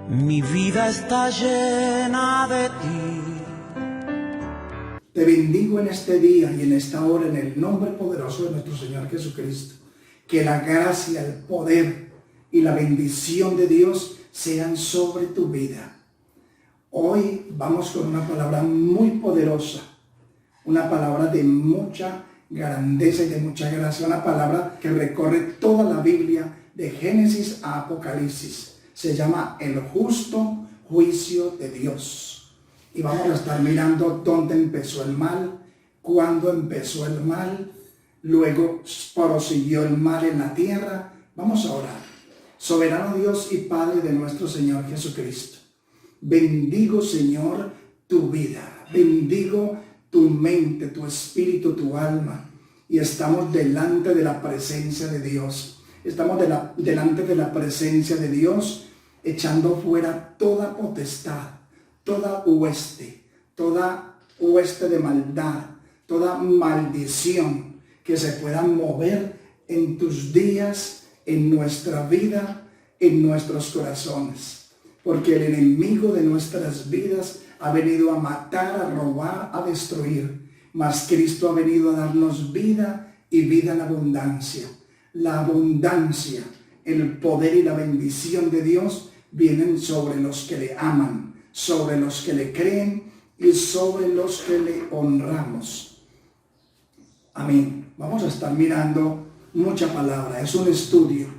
Mi vida está llena de ti. Te bendigo en este día y en esta hora en el nombre poderoso de nuestro Señor Jesucristo. Que la gracia, el poder y la bendición de Dios sean sobre tu vida. Hoy vamos con una palabra muy poderosa, una palabra de mucha grandeza y de mucha gracia, una palabra que recorre toda la Biblia de Génesis a Apocalipsis. Se llama el justo juicio de Dios. Y vamos a estar mirando dónde empezó el mal, cuándo empezó el mal, luego prosiguió el mal en la tierra. Vamos a orar. Soberano Dios y Padre de nuestro Señor Jesucristo, bendigo, Señor, tu vida, bendigo tu mente, tu espíritu, tu alma, y estamos delante de la presencia de Dios. Estamos delante de la presencia de Dios, echando fuera toda potestad, toda hueste de maldad, toda maldición que se pueda mover en tus días, en nuestra vida, en nuestros corazones. Porque el enemigo de nuestras vidas ha venido a matar, a robar, a destruir. Mas Cristo ha venido a darnos vida y vida en abundancia. La abundancia, el poder y la bendición de Dios vienen sobre los que le aman, sobre los que le creen y sobre los que le honramos. Amén. Vamos a estar mirando mucha palabra. Es un estudio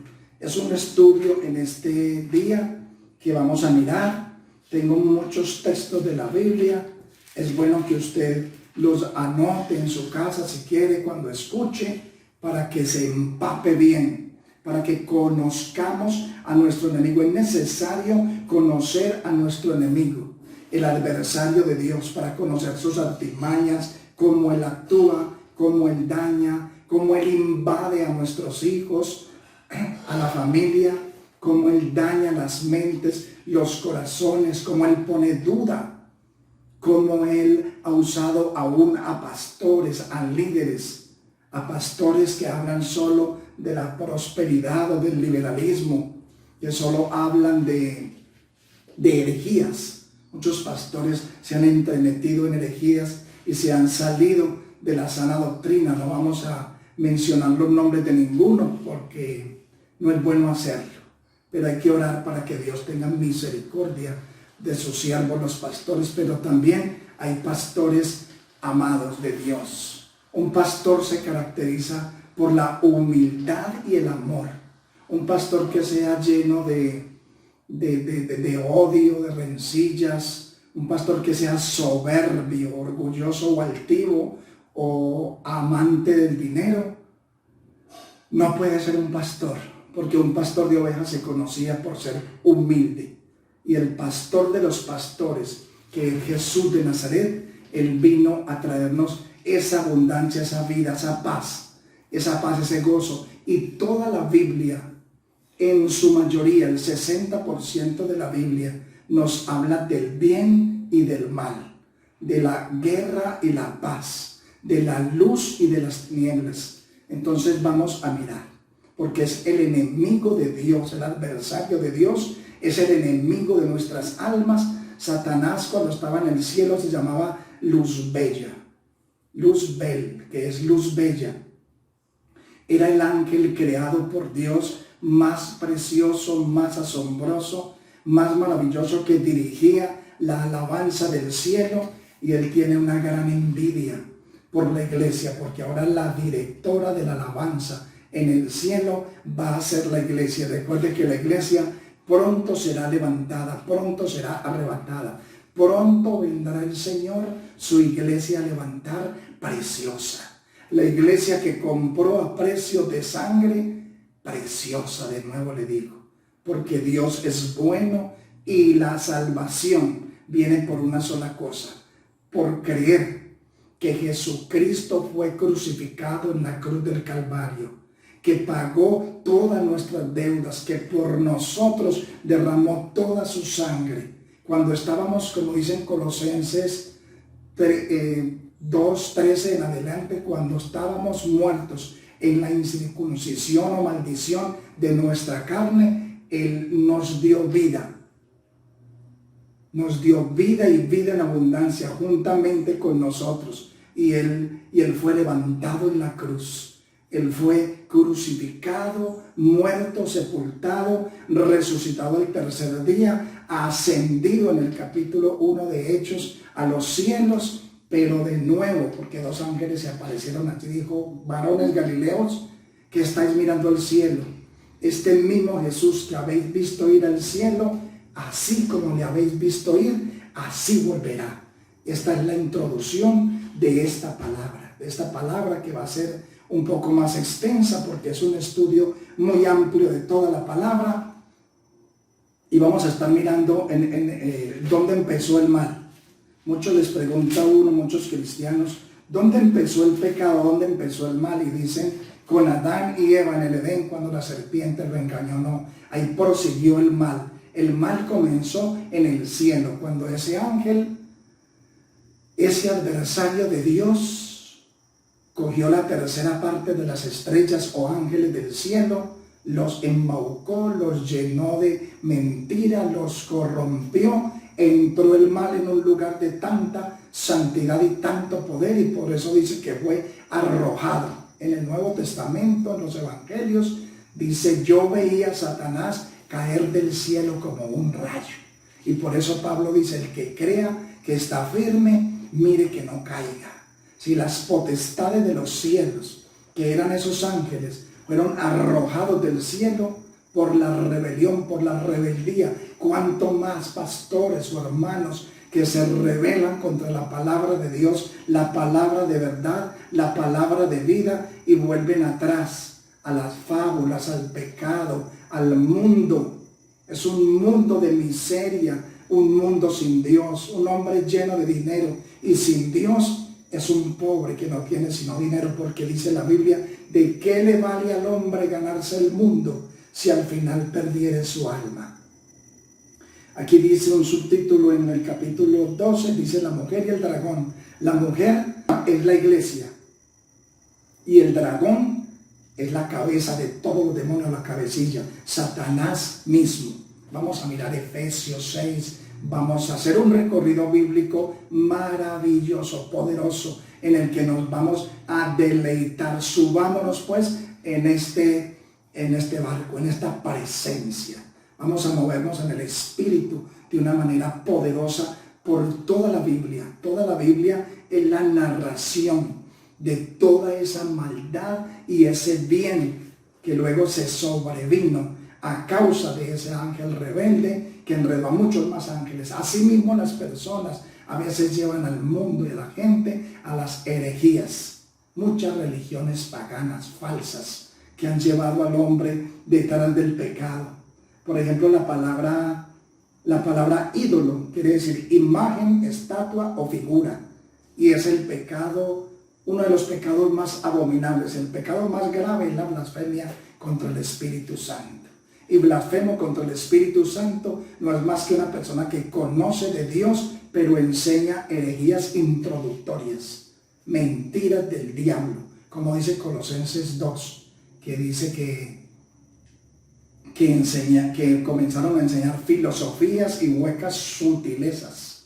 en este día que vamos a mirar. Tengo muchos textos de la Biblia. Es bueno que usted los anote en su casa si quiere, cuando escuche, para que se empape bien, para que conozcamos a nuestro enemigo. Es necesario conocer a nuestro enemigo, el adversario de Dios, para conocer sus artimañas, cómo él actúa, cómo él daña, cómo él invade a nuestros hijos, a la familia, cómo él daña las mentes, los corazones, cómo él pone duda, cómo él ha usado aún a pastores, a líderes, a pastores que hablan solo de la prosperidad o del liberalismo, que solo hablan de herejías. Muchos pastores se han entremetido en herejías y se han salido de la sana doctrina. No vamos a mencionar los nombres de ninguno porque no es bueno hacerlo, pero hay que orar para que Dios tenga misericordia de sus siervos los pastores. Pero también hay pastores amados de Dios. Un pastor se caracteriza por la humildad y el amor. Un pastor que sea lleno de odio, de rencillas. Un pastor que sea soberbio, orgulloso o altivo o amante del dinero, no puede ser un pastor, porque un pastor de ovejas se conocía por ser humilde. Y el pastor de los pastores, que es Jesús de Nazaret, él vino a traernos esa abundancia, esa vida, esa paz, ese gozo. Y toda la Biblia, en su mayoría, el 60% de la Biblia, nos habla del bien y del mal, de la guerra y la paz, de la luz y de las tinieblas. Entonces vamos a mirar, porque es el enemigo de Dios, el adversario de Dios, es el enemigo de nuestras almas. Satanás, cuando estaba en el cielo, se llamaba Luzbel, que es luz bella. Era el ángel creado por Dios, más precioso, más asombroso, más maravilloso, que dirigía la alabanza del cielo. Y él tiene una gran envidia por la iglesia, porque ahora la directora de la alabanza en el cielo va a ser la iglesia. Recuerde que la iglesia pronto será levantada, pronto será arrebatada. Pronto vendrá el Señor, su iglesia a levantar preciosa. La iglesia que compró a precio de sangre, preciosa, de nuevo le digo. Porque Dios es bueno y la salvación viene por una sola cosa: por creer que Jesucristo fue crucificado en la cruz del Calvario, que pagó todas nuestras deudas, que por nosotros derramó toda su sangre. Cuando estábamos, como dicen Colosenses 2:13 en adelante, cuando estábamos muertos en la incircuncisión o maldición de nuestra carne, Él nos dio vida. nos dio vida y vida en abundancia juntamente con nosotros. Y Él fue levantado en la cruz. Él fue crucificado, muerto, sepultado, resucitado el tercer día, ascendido en el capítulo 1 de Hechos a los cielos, pero de nuevo, porque dos ángeles se aparecieron aquí, dijo: varones galileos, que estáis mirando al cielo, este mismo Jesús que habéis visto ir al cielo, así como le habéis visto ir, así volverá. Esta es la introducción de esta palabra que va a ser un poco más extensa porque es un estudio muy amplio de toda la palabra, y vamos a estar mirando dónde empezó el mal. Muchos les pregunta uno, muchos cristianos, ¿dónde empezó el pecado? ¿Dónde empezó el mal? Y dicen, con Adán y Eva en el Edén, cuando la serpiente lo engañó. No, ahí prosiguió el mal. El mal comenzó en el cielo, cuando ese ángel, ese adversario de Dios, cogió la tercera parte de las estrellas o ángeles del cielo, los embaucó, los llenó de mentira, los corrompió. Entró el mal en un lugar de tanta santidad y tanto poder, y por eso dice que fue arrojado. En el Nuevo Testamento, en los Evangelios, dice: yo veía a Satanás caer del cielo como un rayo. Y por eso Pablo dice: el que crea que está firme, mire que no caiga. Si las potestades de los cielos, que eran esos ángeles, fueron arrojados del cielo por la rebelión, por la rebeldía, cuánto más pastores o hermanos que se rebelan contra la palabra de Dios, la palabra de verdad, la palabra de vida, y vuelven atrás a las fábulas, al pecado, al mundo. Es un mundo de miseria, un mundo sin Dios, un hombre lleno de dinero y sin Dios. Es un pobre que no tiene sino dinero, porque dice la Biblia: ¿de qué le vale al hombre ganarse el mundo si al final perdiere su alma? Aquí dice un subtítulo en el capítulo 12, dice: la mujer y el dragón. La mujer es la iglesia y el dragón es la cabeza de todos los demonios, la cabecilla, Satanás mismo. Vamos a mirar Efesios 6. Vamos a hacer un recorrido bíblico maravilloso, poderoso, en el que nos vamos a deleitar. Subámonos pues en este barco, en esta presencia. Vamos a movernos en el Espíritu de una manera poderosa por toda la Biblia. Toda la Biblia es la narración de toda esa maldad y ese bien que luego se sobrevino a causa de ese ángel rebelde que enredó a muchos más ángeles. Asimismo, las personas a veces llevan al mundo y a la gente a las herejías. Muchas religiones paganas, falsas, que han llevado al hombre detrás del pecado. Por ejemplo, la palabra ídolo quiere decir imagen, estatua o figura. Y es el pecado, uno de los pecados más abominables. El pecado más grave es la blasfemia contra el Espíritu Santo. Y blasfemo contra el Espíritu Santo no es más que una persona que conoce de Dios, pero enseña herejías introductorias, mentiras del diablo, como dice Colosenses 2, que dice que comenzaron a enseñar filosofías y huecas sutilezas,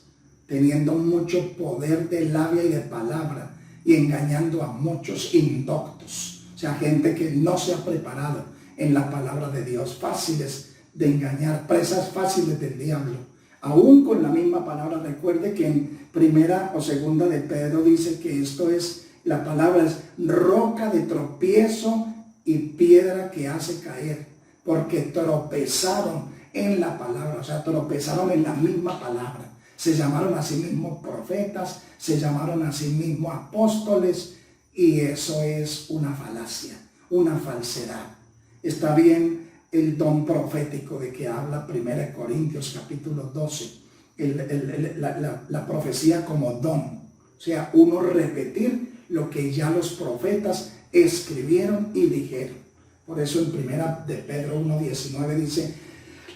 teniendo mucho poder de labia y de palabra, y engañando a muchos indoctos, o sea, gente que no se ha preparado en la palabra de Dios, fáciles de engañar, presas fáciles del diablo. Aún con la misma palabra, recuerde que en primera o segunda de Pedro dice que esto es, la palabra es roca de tropiezo y piedra que hace caer, porque tropezaron en la palabra, o sea, tropezaron en la misma palabra. Se llamaron a sí mismos profetas, se llamaron a sí mismos apóstoles, y eso es una falacia, una falsedad. Está bien el don profético de que habla 1 Corintios capítulo 12, la profecía como don, o sea, uno repetir lo que ya los profetas escribieron y dijeron. Por eso en 1 de Pedro 1:19 dice: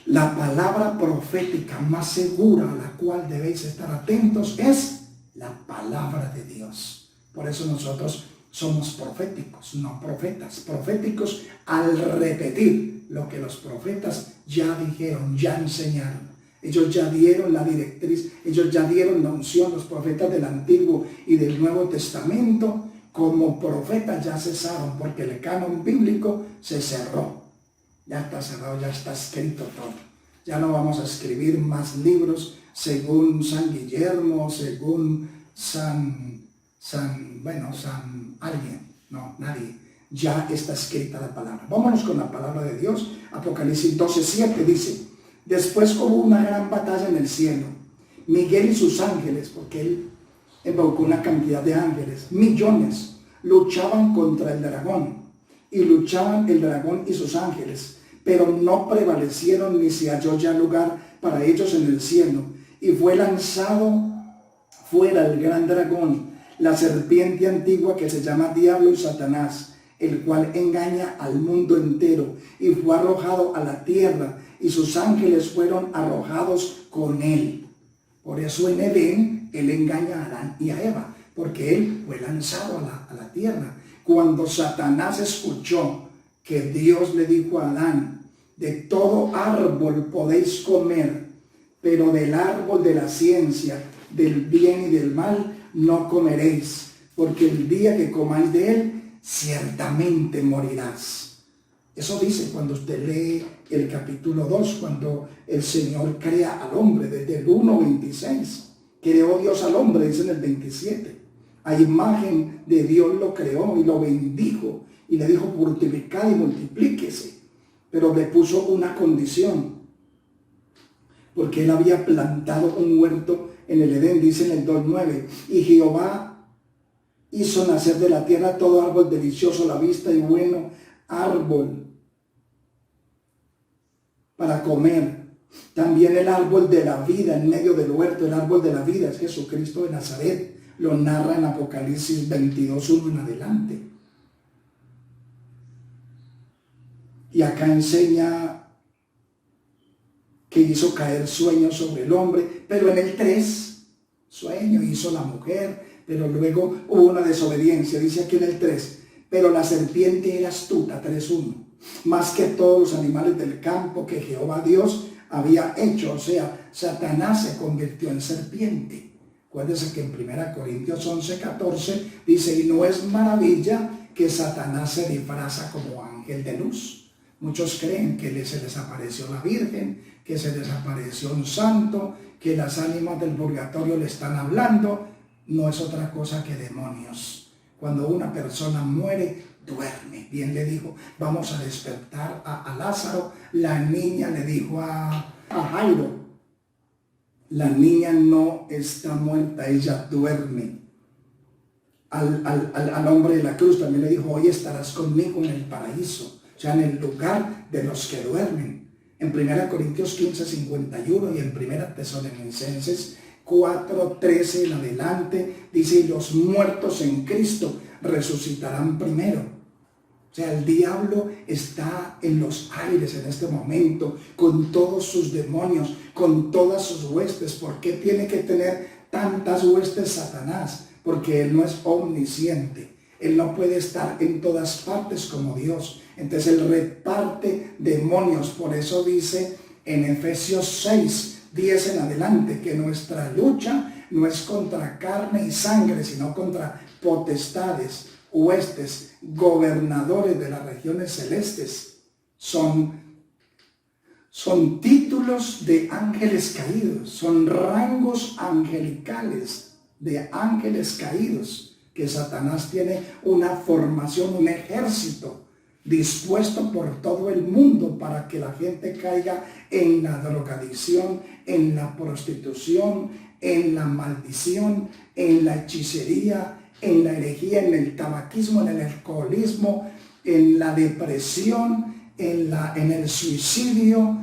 la palabra profética más segura a la cual debéis estar atentos es la palabra de Dios. Por eso nosotros somos proféticos, no profetas. Proféticos al repetir lo que los profetas ya dijeron, ya enseñaron. Ellos ya dieron la directriz, ellos ya dieron la unción, los profetas del Antiguo y del Nuevo Testamento como profetas ya cesaron, porque el canon bíblico se cerró. Ya está cerrado, ya está escrito todo. Ya no vamos a escribir más libros según San Guillermo, según San alguien. No, nadie. Ya está escrita la palabra. Vámonos con la palabra de Dios. Apocalipsis 12:7 dice: después hubo una gran batalla en el cielo. Miguel y sus ángeles, porque él invocó una cantidad de ángeles, millones, luchaban contra el dragón. Y luchaban el dragón y sus ángeles, pero no prevalecieron ni se halló ya lugar para ellos en el cielo. Y fue lanzado fuera el gran dragón, la serpiente antigua que se llama Diablo y Satanás, el cual engaña al mundo entero, y fue arrojado a la tierra, y sus ángeles fueron arrojados con él. Por eso en Edén él engaña a Adán y a Eva, porque él fue lanzado a la tierra. Cuando Satanás escuchó que Dios le dijo a Adán: de todo árbol podéis comer, pero del árbol de la ciencia, del bien y del mal, no comeréis, porque el día que comáis de él, ciertamente morirás. Eso dice cuando usted lee el capítulo 2, cuando el Señor crea al hombre, desde el 1:26. Creó Dios al hombre, dice en el 27. A imagen de Dios lo creó y lo bendijo y le dijo: fructificad y multiplíquese. Pero le puso una condición, porque él había plantado un huerto en el Edén, dice en el 2:9. Y Jehová hizo nacer de la tierra todo árbol delicioso a la vista y bueno, árbol para comer. También el árbol de la vida en medio del huerto. El árbol de la vida es Jesucristo de Nazaret. Lo narra en Apocalipsis 22:1 en adelante. Y acá enseña que hizo caer sueño sobre el hombre, pero en el 3, sueño hizo la mujer, pero luego hubo una desobediencia. Dice aquí en el 3, pero la serpiente era astuta, 3:1, más que todos los animales del campo que Jehová Dios había hecho. O sea, Satanás se convirtió en serpiente. Acuérdense que en 1 Corintios 11:14 dice: y no es maravilla que Satanás se disfraza como ángel de luz. Muchos creen que se les apareció la Virgen, que se les apareció un santo, que las ánimas del purgatorio le están hablando. No es otra cosa que demonios. Cuando una persona muere, duerme. Bien le dijo: vamos a despertar a Lázaro. La niña le dijo a Jairo: la niña no está muerta, ella duerme. Al hombre de la cruz también le dijo: hoy estarás conmigo en el paraíso. O sea, en el lugar de los que duermen. En 1 Corintios 15:51 y en 1 Tesalonicenses 4:13 en adelante dice: y los muertos en Cristo resucitarán primero. O sea, el diablo está en los aires en este momento, con todos sus demonios, con todas sus huestes. ¿Por qué tiene que tener tantas huestes Satanás? Porque él no es omnisciente. Él no puede estar en todas partes como Dios. Entonces él reparte demonios. Por eso dice en Efesios 6:10 en adelante que nuestra lucha no es contra carne y sangre, sino contra potestades, huestes, gobernadores de las regiones celestes. Son títulos de ángeles caídos, son rangos angelicales de ángeles caídos, que Satanás tiene una formación, un ejército dispuesto por todo el mundo para que la gente caiga en la drogadicción, en la prostitución, en la maldición, en la hechicería, en la herejía, en el tabaquismo, en el alcoholismo, en la depresión, en el suicidio.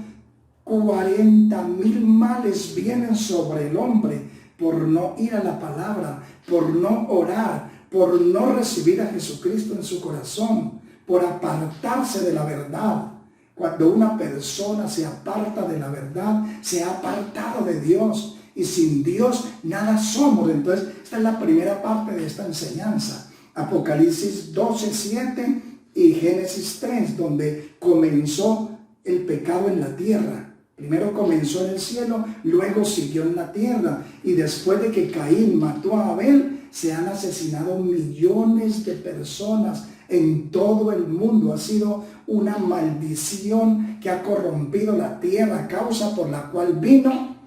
40,000 males vienen sobre el hombre por no ir a la palabra, por no orar, por no recibir a Jesucristo en su corazón, por apartarse de la verdad. Cuando una persona se aparta de la verdad, se ha apartado de Dios, y sin Dios nada somos. Entonces, esta es la primera parte de esta enseñanza. Apocalipsis 12:7 y Génesis 3, donde comenzó el pecado en la tierra. Primero comenzó en el cielo, luego siguió en la tierra. Y después de que Caín mató a Abel, se han asesinado millones de personas en todo el mundo. Ha sido una maldición que ha corrompido la tierra, causa por la cual vino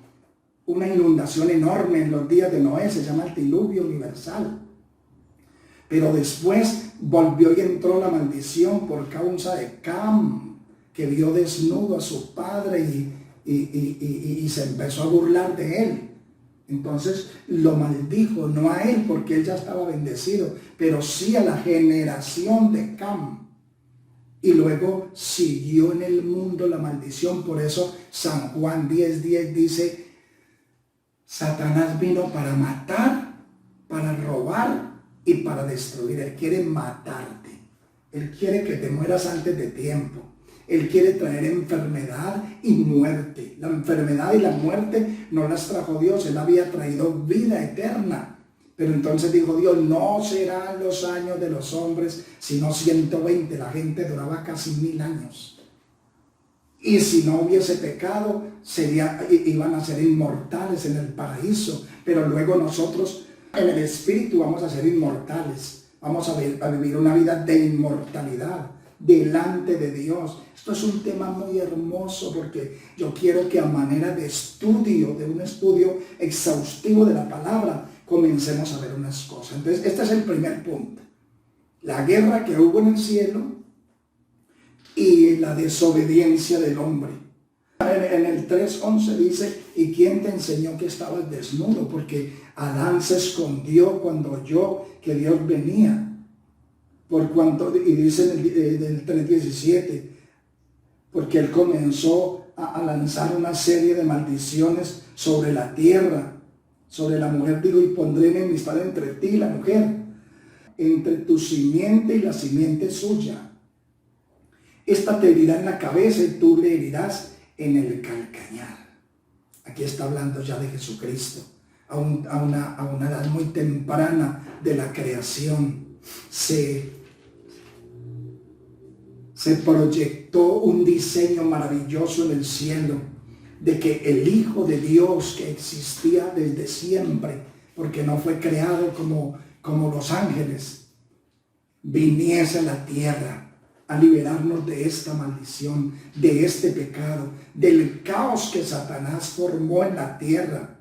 una inundación enorme en los días de Noé. Se llama el diluvio universal. Pero después volvió y entró la maldición por causa de Cam, que vio desnudo a su padre y se empezó a burlar de él. Entonces lo maldijo, no a él porque él ya estaba bendecido, pero sí a la generación de Cam. Y luego siguió en el mundo la maldición. Por eso San Juan 10:10 dice: Satanás vino para matar, para robar y para destruir. Él quiere matarte. Él quiere que te mueras antes de tiempo. Él quiere traer enfermedad y muerte. La enfermedad y la muerte no las trajo Dios. Él había traído vida eterna. Pero entonces dijo Dios: no serán los años de los hombres, sino 120. La gente duraba casi 1000 años. Y si no hubiese pecado, iban a ser inmortales en el paraíso. Pero luego nosotros en el espíritu vamos a ser inmortales. Vamos a vivir una vida de inmortalidad delante de Dios. Esto es un tema muy hermoso porque yo quiero que a manera de estudio, de un estudio exhaustivo de la palabra, comencemos a ver unas cosas. Entonces, este es el primer punto. La guerra que hubo en el cielo y la desobediencia del hombre. En el 3:11 dice: ¿y quién te enseñó que estabas desnudo? Porque Adán se escondió cuando oyó que Dios venía. Por cuanto, y dice en el 3:17, porque él comenzó a lanzar una serie de maldiciones sobre la tierra, sobre la mujer. Digo: y pondré enemistad entre ti y la mujer, entre tu simiente y la simiente suya. Esta te herirá en la cabeza y tú le herirás en el calcañar. Aquí está hablando ya de Jesucristo, a una edad muy temprana de la creación. Se proyectó un diseño maravilloso en el cielo, de que el Hijo de Dios, que existía desde siempre, porque no fue creado como los ángeles, viniese a la tierra a liberarnos de esta maldición, de este pecado, del caos que Satanás formó en la tierra,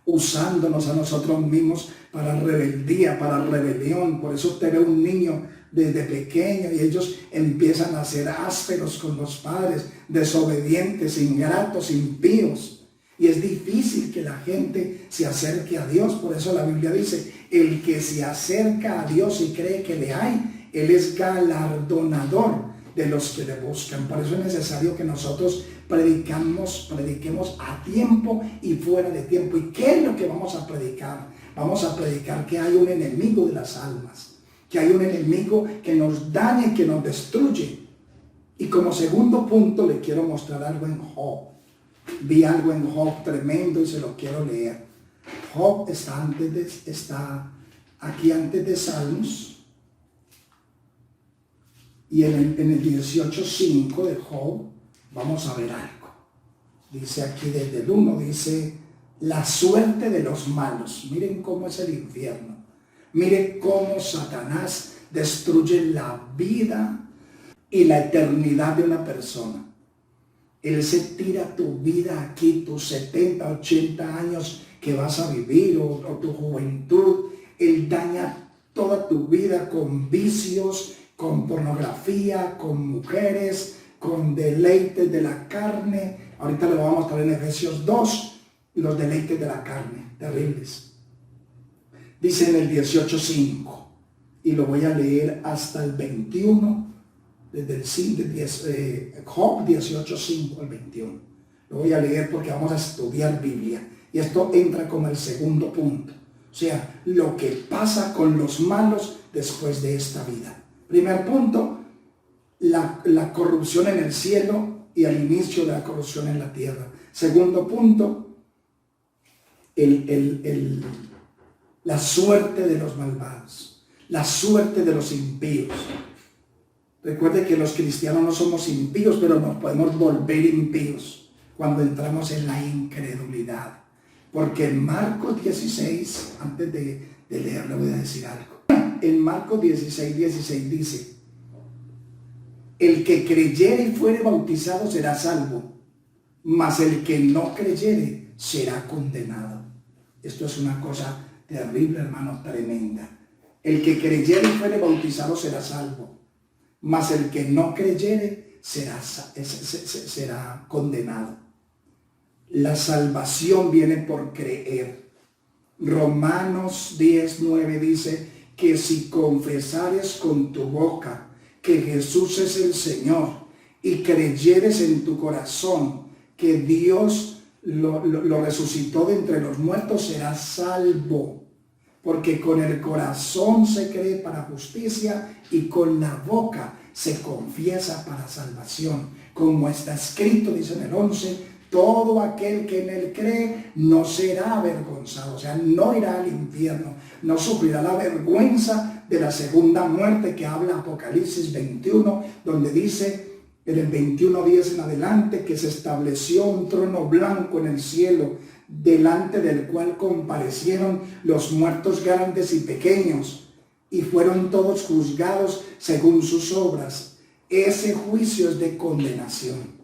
usándonos a nosotros mismos para rebeldía, para rebelión. Por eso usted ve un niño desde pequeño y ellos empiezan a ser ásperos con los padres, desobedientes, ingratos, impíos. Y es difícil que la gente se acerque a Dios. Por eso la Biblia dice: el que se acerca a Dios y cree que le hay, Él es galardonador de los que le buscan. Por eso es necesario que nosotros prediquemos a tiempo y fuera de tiempo. ¿Y qué es lo que vamos a predicar? Vamos a predicar que hay un enemigo de las almas, que hay un enemigo que nos daña y que nos destruye. Y como segundo punto le quiero mostrar algo en Job. Vi algo en Job tremendo y se lo quiero leer. Job está aquí antes de Salmos. Y en el 18:5 de Job vamos a ver algo. Dice aquí desde el 1, dice: la suerte de los malos. Miren cómo es el infierno. Miren cómo Satanás destruye la vida y la eternidad de una persona. Él se tira tu vida aquí, tus 70, 80 años que vas a vivir o tu juventud. Él daña toda tu vida con vicios, con pornografía, con mujeres, con deleites de la carne. Ahorita le vamos a mostrar en Efesios 2 los deleites de la carne, terribles. Dice en el 18:5, y lo voy a leer hasta el 21, desde Job 18:5 al 21. Lo voy a leer porque vamos a estudiar Biblia. Y esto entra como el segundo punto. O sea, lo que pasa con los malos después de esta vida. Primer punto, la corrupción en el cielo y el inicio de la corrupción en la tierra. Segundo punto, la suerte de los malvados, la suerte de los impíos. Recuerde que los cristianos no somos impíos, pero nos podemos volver impíos cuando entramos en la incredulidad. Porque en Marcos 16, antes de leer, le voy a decir algo. En Marcos 16 dice: el que creyere y fuere bautizado será salvo, mas el que no creyere será condenado. Esto es una cosa terrible, hermano, tremenda. El que creyere y fuere bautizado será salvo, mas el que no creyere será condenado. La salvación viene por creer. Romanos 10:9 dice que si confesares con tu boca que Jesús es el Señor y creyeres en tu corazón que Dios lo resucitó de entre los muertos, serás salvo. Porque con el corazón se cree para justicia y con la boca se confiesa para salvación. Como está escrito, dice en el 11, todo aquel que en él cree no será avergonzado. O sea, no irá al infierno, no sufrirá la vergüenza de la segunda muerte que habla Apocalipsis 21, donde dice en el 21:10 en adelante que se estableció un trono blanco en el cielo, delante del cual comparecieron los muertos grandes y pequeños, y fueron todos juzgados según sus obras. Ese juicio es de condenación.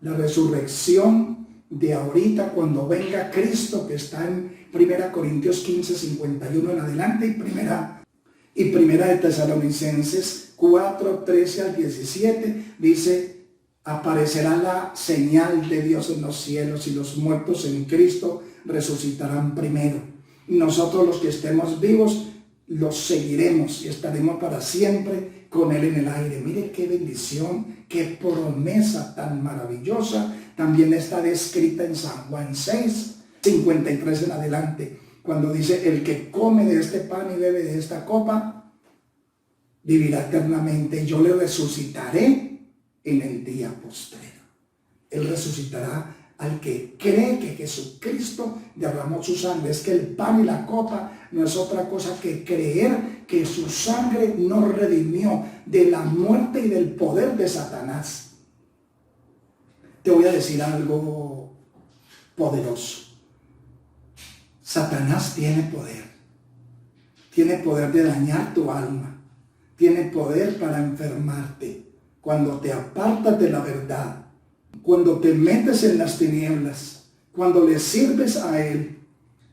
La resurrección de ahorita, cuando venga Cristo, que está en 1 Corintios 15:51 en adelante, y primera de Tesalonicenses 4:13-17, dice: aparecerá la señal de Dios en los cielos y los muertos en Cristo resucitarán primero. Y nosotros los que estemos vivos los seguiremos y estaremos para siempre con Él en el aire. Mire qué bendición, qué promesa tan maravillosa. También está descrita en San Juan 6:53 en adelante, cuando dice: el que come de este pan y bebe de esta copa vivirá eternamente, y yo le resucitaré en el día postrero. Él resucitará al que cree que Jesucristo derramó su sangre. Es que el pan y la copa no es otra cosa que creer que su sangre nos redimió de la muerte y del poder de Satanás. Te voy a decir algo poderoso. Satanás tiene poder de dañar tu alma, tiene poder para enfermarte. Cuando te apartas de la verdad, cuando te metes en las tinieblas, cuando le sirves a Él,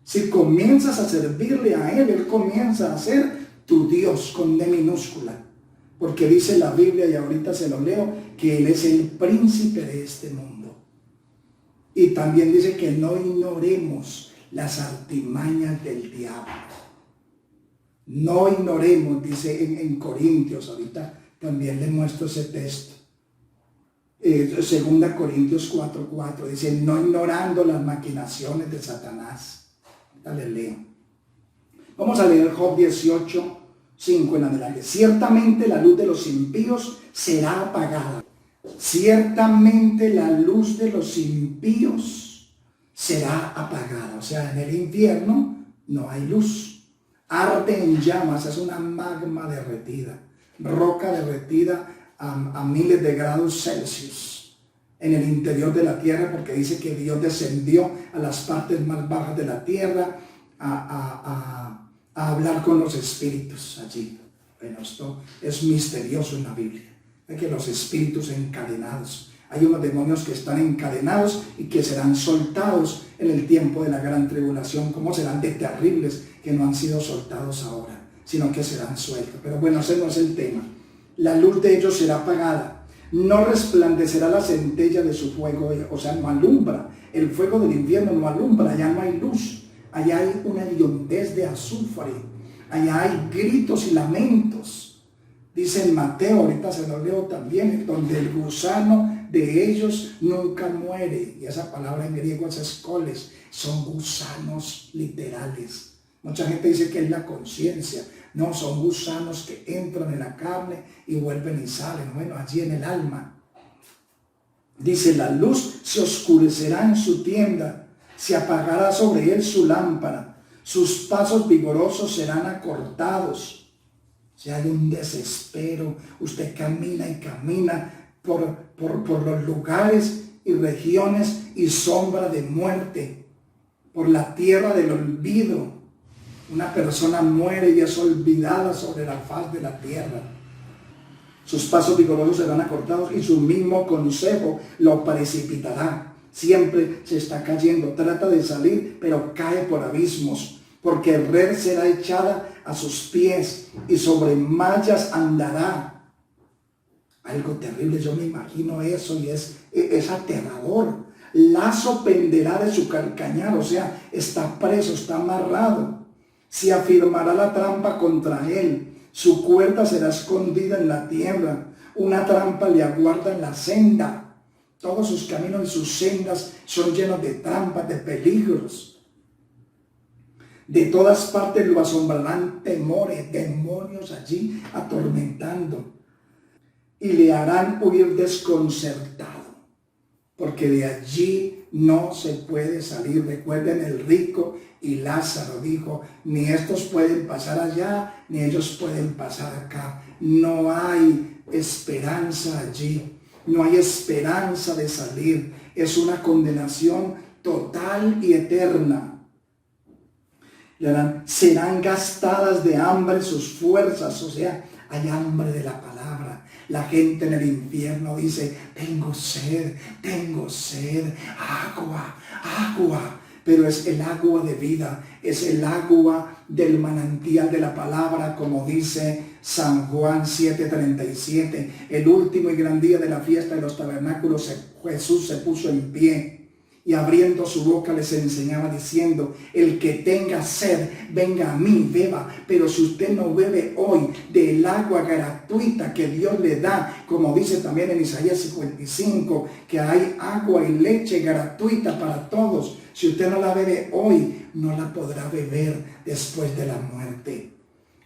si comienzas a servirle a Él, Él comienza a ser tu Dios con D minúscula. Porque dice la Biblia, y ahorita se lo leo, que Él es el príncipe de este mundo. Y también dice que no ignoremos las artimañas del diablo. No ignoremos, dice en Corintios, ahorita también le muestro ese texto. 2 Corintios 4:4 dice: no ignorando las maquinaciones de Satanás. Ahorita le leo. Vamos a leer Job 18:5 en adelante. Ciertamente la luz de los impíos será apagada. Ciertamente la luz de los impíos será apagada. O sea, en el infierno no hay luz. Arde en llamas, es una magma derretida. Roca derretida a miles de grados Celsius en el interior de la tierra, porque dice que Dios descendió a las partes más bajas de la tierra a hablar con los espíritus allí. Bueno, esto es misterioso en la Biblia. Hay que los espíritus encadenados. Hay unos demonios que están encadenados y que serán soltados en el tiempo de la gran tribulación. ¿Cómo serán de terribles que no han sido soltados ahora, sino que serán sueltos? Pero bueno, ese no es el tema. La luz de ellos será apagada. No resplandecerá la centella de su fuego, o sea, no alumbra. El fuego del infierno no alumbra, allá no hay luz. Allá hay una hediondez de azufre. Allá hay gritos y lamentos. Dice en Mateo, ahorita se lo leo también, donde el gusano de ellos nunca muere. Y esa palabra en griego es escoles. Son gusanos literales. Mucha gente dice que es la conciencia. No, son gusanos que entran en la carne y vuelven y salen. Bueno, allí en el alma. Dice: la luz se oscurecerá en su tienda, se apagará sobre él su lámpara, sus pasos vigorosos serán acortados. Si hay un desespero, usted camina y camina por los lugares y regiones y sombra de muerte, por la tierra del olvido. Una persona muere y es olvidada sobre la faz de la tierra. Sus pasos vigorosos serán acortados y su mismo consejo lo precipitará. Siempre se está cayendo, trata de salir, pero cae por abismos, porque red será echada a sus pies y sobre mallas andará. Algo terrible, yo me imagino eso y es aterrador. Lazo penderá de su calcañar, o sea, está preso, está amarrado. Se afirmará la trampa contra él, su cuerda será escondida en la tierra, una trampa le aguarda en la senda. Todos sus caminos y sus sendas son llenos de trampas, de peligros. De todas partes lo asombrarán temores, demonios allí atormentando. Y le harán huir desconcertado, porque de allí no se puede salir. Recuerden, el rico y Lázaro dijo, ni estos pueden pasar allá, ni ellos pueden pasar acá. No hay esperanza allí. No hay esperanza de salir. Es una condenación total y eterna. Serán gastadas de hambre sus fuerzas. O sea, hay hambre de la palabra. La gente en el infierno dice, tengo sed, agua, agua. Pero es el agua de vida, es el agua del manantial de la palabra, como dice San Juan 7:37. El último y gran día de la fiesta de los tabernáculos, Jesús se puso en pie y abriendo su boca les enseñaba diciendo, el que tenga sed, venga a mí, beba. Pero si usted no bebe hoy del agua gratuita que Dios le da, como dice también en Isaías 55, que hay agua y leche gratuita para todos. Si usted no la bebe hoy, no la podrá beber después de la muerte.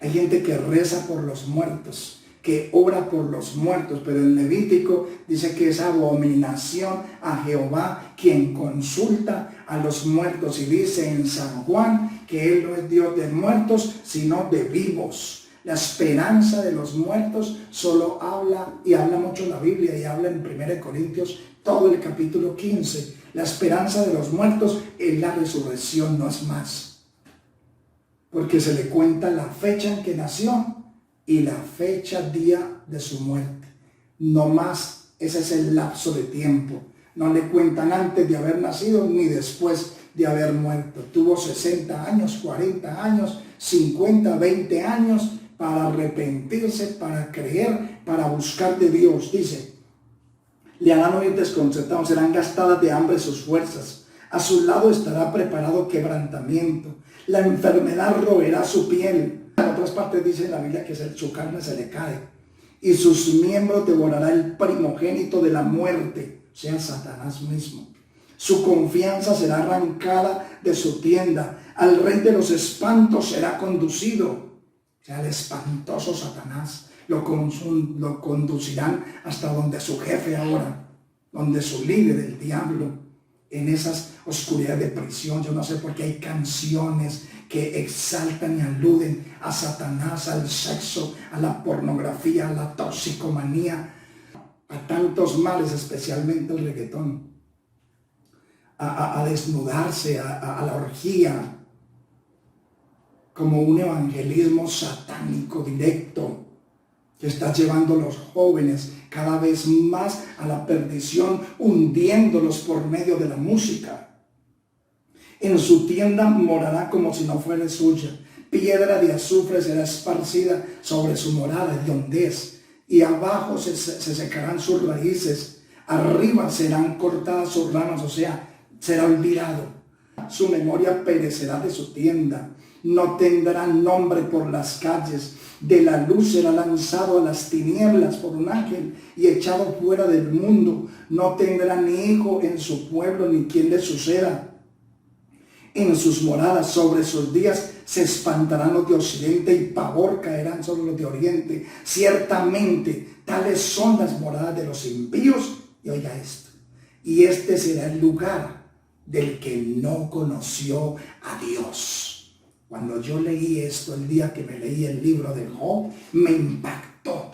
Hay gente que reza por los muertos, que ora por los muertos, pero el Levítico dice que es abominación a Jehová quien consulta a los muertos, y dice en San Juan que Él no es Dios de muertos, sino de vivos. La esperanza de los muertos solo habla, y habla mucho la Biblia, y habla en 1 Corintios todo el capítulo 15. La esperanza de los muertos es la resurrección, no es más. Porque se le cuenta la fecha en que nació y la fecha, día de su muerte. No más, ese es el lapso de tiempo. No le cuentan antes de haber nacido ni después de haber muerto. Tuvo 60 años, 40 años, 50, 20 años para arrepentirse, para creer, para buscar de Dios. Dice, le harán oír desconcertados, serán gastadas de hambre sus fuerzas. A su lado estará preparado quebrantamiento. La enfermedad roerá su piel. En otras partes dice en la Biblia que su carne se le cae. Y sus miembros devorará el primogénito de la muerte, o sea, Satanás mismo. Su confianza será arrancada de su tienda. Al rey de los espantos será conducido. O sea, el espantoso Satanás lo conducirán hasta donde su jefe ahora, donde su líder, el diablo, en esas oscuridades de prisión. Yo no sé por qué hay canciones que exaltan y aluden a Satanás, al sexo, a la pornografía, a la toxicomanía, a tantos males, especialmente el reggaetón, a desnudarse, a la orgía, como un evangelismo satánico directo que está llevando a los jóvenes cada vez más a la perdición, hundiéndolos por medio de la música. En su tienda morará como si no fuera suya. Piedra de azufre será esparcida sobre su morada, de donde es. Y abajo se secarán sus raíces. Arriba serán cortadas sus ramas, o sea, será olvidado. Su memoria perecerá de su tienda. No tendrá nombre por las calles. De la luz será lanzado a las tinieblas por un ángel y echado fuera del mundo. No tendrá ni hijo en su pueblo, ni quien le suceda en sus moradas. Sobre sus días se espantarán los de occidente y pavor caerán sobre los de oriente. Ciertamente tales son las moradas de los impíos. Y oiga esto, y este será el lugar del que no conoció a Dios. Cuando yo leí esto, el día que me leí el libro de Job, me impactó.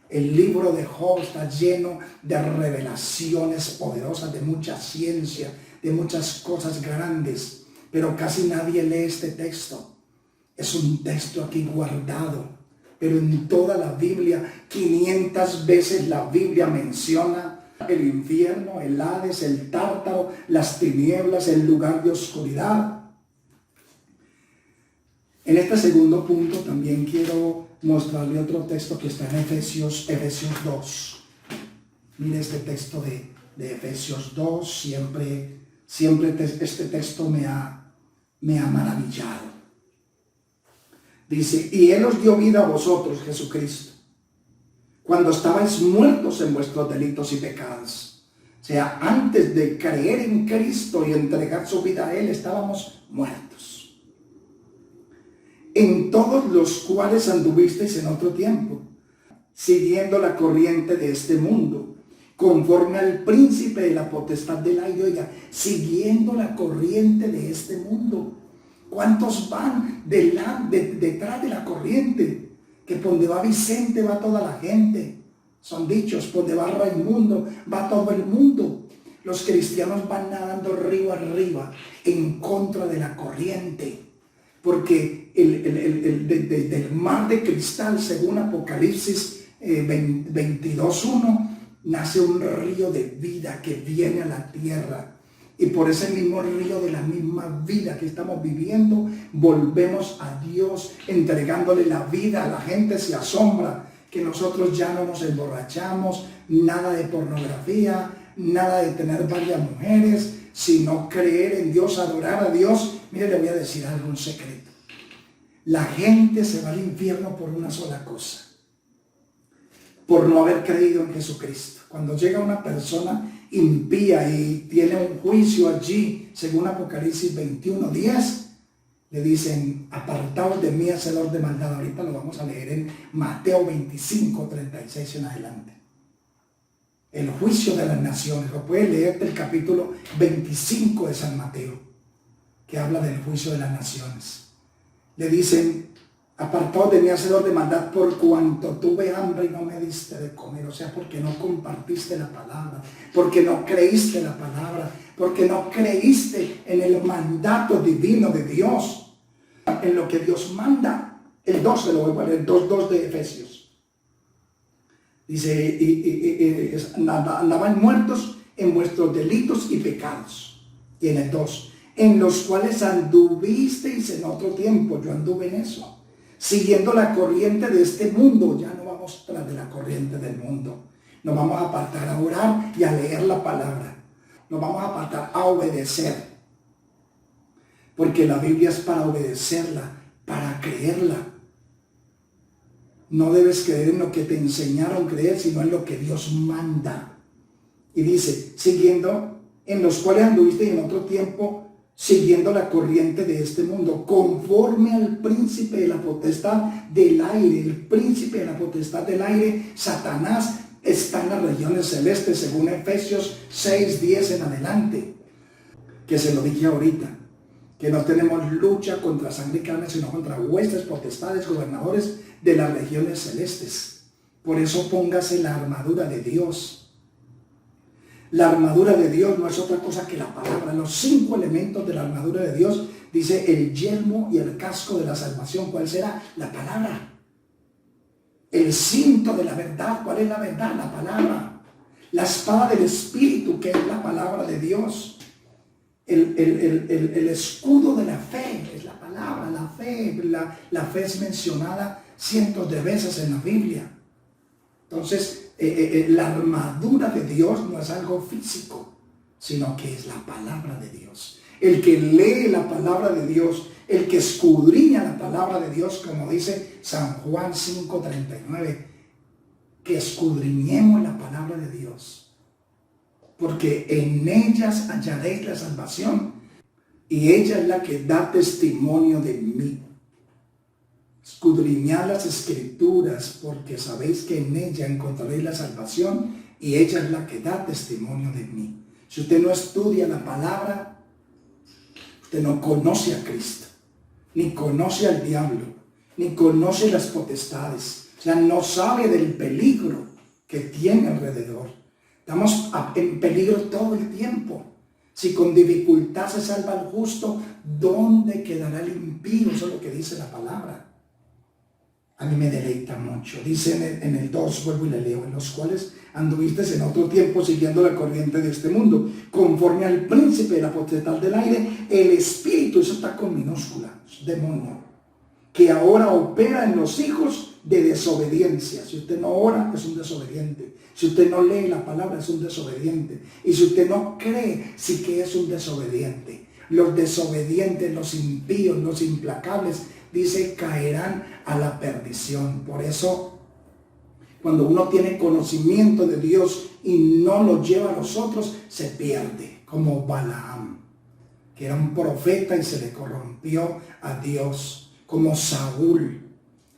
El libro de Job está lleno de revelaciones poderosas, de mucha ciencia, de muchas cosas grandes, pero casi nadie lee este texto. Es un texto aquí guardado, pero en toda la Biblia, 500 veces la Biblia menciona el infierno, el Hades, el Tártaro, las tinieblas, el lugar de oscuridad. En este segundo punto también quiero mostrarle otro texto que está en Efesios 2. Mire este texto de Efesios 2, siempre este texto me ha maravillado. Dice, y Él os dio vida a vosotros, Jesucristo, cuando estabais muertos en vuestros delitos y pecados. O sea, antes de creer en Cristo y entregar su vida a Él, estábamos muertos. En todos los cuales anduvisteis en otro tiempo, siguiendo la corriente de este mundo, conforme al príncipe de la potestad del aire. Oiga, siguiendo la corriente de este mundo. ¿Cuántos van detrás de la corriente? Que por donde va Vicente va toda la gente. Son dichos, por donde va Raimundo va todo el mundo. Los cristianos van nadando río arriba en contra de la corriente. Porque del mar de cristal, según Apocalipsis 22:1, nace un río de vida que viene a la tierra. Y por ese mismo río de la misma vida que estamos viviendo, volvemos a Dios entregándole la vida. A la gente se asombra que nosotros ya no nos emborrachamos, nada de pornografía, nada de tener varias mujeres, sino creer en Dios, adorar a Dios. Mire, le voy a decir algo, un secreto. La gente se va al infierno por una sola cosa: por no haber creído en Jesucristo. Cuando llega una persona impía y tiene un juicio allí, según Apocalipsis 21:10, le dicen, apartaos de mí, hacedor de maldad. Ahorita lo vamos a leer en Mateo 25:36 en adelante. El juicio de las naciones. Lo puedes leer del capítulo 25 de San Mateo, que habla del juicio de las naciones. Le dicen, apartaos de mí, hacedor de maldad, por cuanto tuve hambre y no me diste de comer. O sea, porque no compartiste la palabra, porque no creíste la palabra, porque no creíste en el mandato divino de Dios, en lo que Dios manda. El 2 se lo voy a leer, 2:2 de Efesios. Dice, andaban muertos en vuestros delitos y pecados. Y en el 2, en los cuales anduvisteis en otro tiempo. Yo anduve en eso, siguiendo la corriente de este mundo. Ya no vamos tras de la corriente del mundo. Nos vamos a apartar a orar y a leer la palabra. Nos vamos a apartar a obedecer. Porque la Biblia es para obedecerla, para creerla. No debes creer en lo que te enseñaron a creer, sino en lo que Dios manda. Y dice, siguiendo, en los cuales anduviste en otro tiempo, siguiendo la corriente de este mundo, conforme al príncipe de la potestad del aire. El príncipe de la potestad del aire, Satanás, está en las regiones celestes, según Efesios 6:10 en adelante. Que se lo dije ahorita, que no tenemos lucha contra sangre y carne, sino contra huestes, potestades, gobernadores de las regiones celestes. Por eso póngase la armadura de Dios. La armadura de Dios no es otra cosa que la palabra. Los 5 elementos de la armadura de Dios, dice el yelmo y el casco de la salvación. ¿Cuál será? La palabra. El cinto de la verdad. ¿Cuál es la verdad? La palabra. La espada del Espíritu, que es la palabra de Dios. El escudo de la fe es la palabra. La fe. La fe es mencionada cientos de veces en la Biblia. Entonces, la armadura de Dios no es algo físico, sino que es la palabra de Dios. El que lee la palabra de Dios, el que escudriña la palabra de Dios, como dice San Juan 5:39, que escudriñemos la palabra de Dios, porque en ellas hallaréis la salvación, y ella es la que da testimonio de mí. Escudriñad las Escrituras, porque sabéis que en ella encontraréis la salvación, y ella es la que da testimonio de mí. Si usted no estudia la palabra, usted no conoce a Cristo. ni conoce al diablo, ni conoce las potestades. O sea, no sabe del peligro que tiene alrededor. Estamos en peligro todo el tiempo. Si con dificultad se salva el justo, ¿dónde quedará el impío? Eso es lo que dice la palabra. A mí me deleita mucho. Dice en el 2, vuelvo y le leo, en los cuales anduviste en otro tiempo siguiendo la corriente de este mundo, conforme al príncipe de la potestad del aire, el espíritu, eso está con minúscula, demonio, que ahora opera en los hijos de desobediencia. Si usted no ora, es un desobediente. Si usted no lee la palabra, es un desobediente. Y si usted no cree, sí que es un desobediente. Los desobedientes, los impíos, los implacables, dice, caerán a la perdición. Por eso, cuando uno tiene conocimiento de Dios y no lo lleva a los otros, se pierde, como Balaam, que era un profeta y se le corrompió a Dios, como Saúl,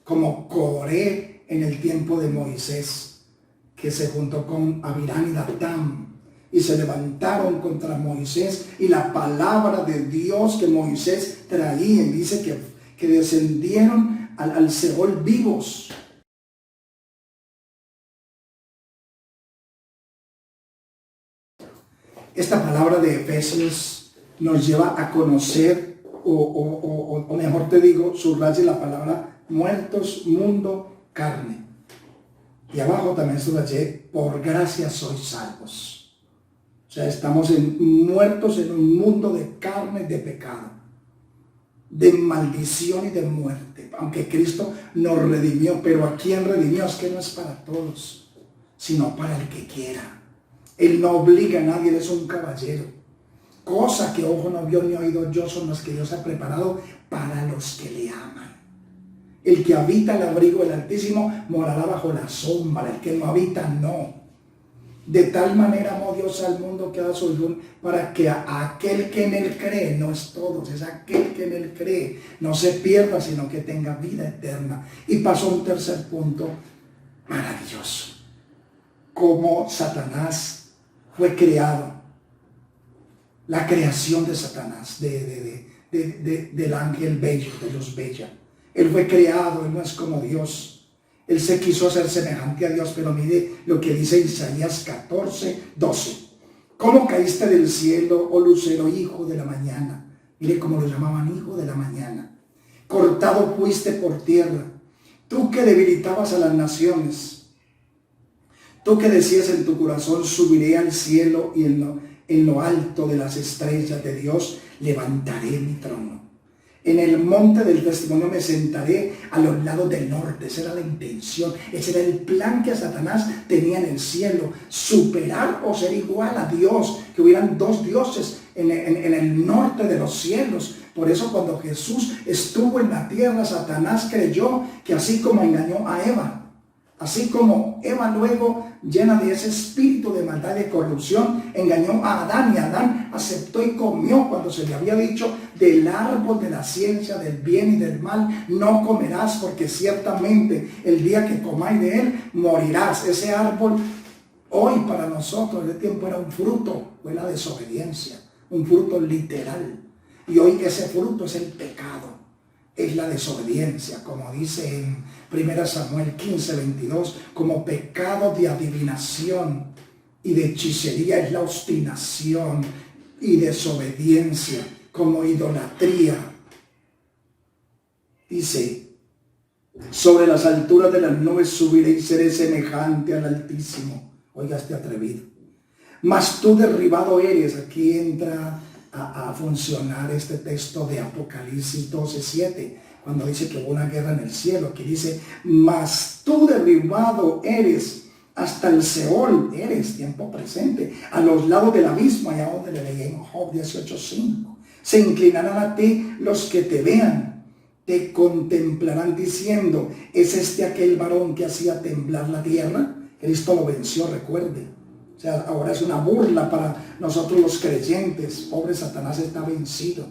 como Coré en el tiempo de Moisés, que se juntó con Abirán y Datán y se levantaron contra Moisés, y la palabra de Dios que Moisés traía, y dice que descendieron al Seol vivos. Esta palabra de Efesios nos lleva a conocer, o mejor te digo, subraye la palabra muertos, mundo, carne. Y abajo también subrayé, por gracia sois salvos. O sea, estamos muertos en un mundo de carne, de pecado, de maldición y de muerte. Aunque Cristo nos redimió, pero ¿a quién redimió? Es que no es para todos, sino para el que quiera. Él no obliga a nadie, Él es un caballero. Cosa que ojo no vio ni oído yo son las que Dios ha preparado para los que le aman. El que habita el abrigo del Altísimo morará bajo la sombra. El que no habita, no. De tal manera amó Dios al mundo que ha dado su Hijo, para que a aquel que en Él cree, no es todos, es aquel que en Él cree, no se pierda, sino que tenga vida eterna. Y pasó un tercer punto maravilloso. Cómo Satanás fue creado. La creación de Satanás, del ángel bello, de los bella. Él fue creado, Él no es como Dios. Él se quiso hacer semejante a Dios, pero mire lo que dice Isaías 14:12. ¿Cómo caíste del cielo, oh lucero, hijo de la mañana? Mire cómo lo llamaban, hijo de la mañana. Cortado fuiste por tierra, tú que debilitabas a las naciones. Tú que decías en tu corazón, subiré al cielo, y en lo alto de las estrellas de Dios levantaré mi trono. En el monte del testimonio me sentaré a los lados del norte. Esa era la intención, ese era el plan que Satanás tenía en el cielo. Superar o ser igual a Dios, que hubieran dos dioses en el norte de los cielos. Por eso cuando Jesús estuvo en la tierra, Satanás creyó que así como engañó a Eva, así como Eva luego, llena de ese espíritu de maldad y de corrupción, engañó a Adán, y Adán aceptó y comió cuando se le había dicho, del árbol de la ciencia del bien y del mal no comerás, porque ciertamente el día que comáis de él morirás. Ese árbol hoy para nosotros en ese tiempo era un fruto, fue la desobediencia, un fruto literal, y hoy ese fruto es el pecado, es la desobediencia, como dice en 1 Samuel 15:22, como pecado de adivinación y de hechicería es la obstinación y desobediencia, como idolatría. Dice, sobre las alturas de las nubes subiré y seré semejante al Altísimo. Oiga este atrevido. Mas tú derribado eres. Aquí entra a funcionar este texto de Apocalipsis 12:7, cuando dice que hubo una guerra en el cielo. Aquí dice, mas tú derribado eres hasta el Seol, eres tiempo presente, a los lados del abismo, allá donde le leí en Job 18:5. Se inclinarán a ti los que te vean, te contemplarán diciendo, ¿es este aquel varón que hacía temblar la tierra? Cristo lo venció, recuerde. O sea, ahora es una burla para nosotros los creyentes. Pobre Satanás está vencido.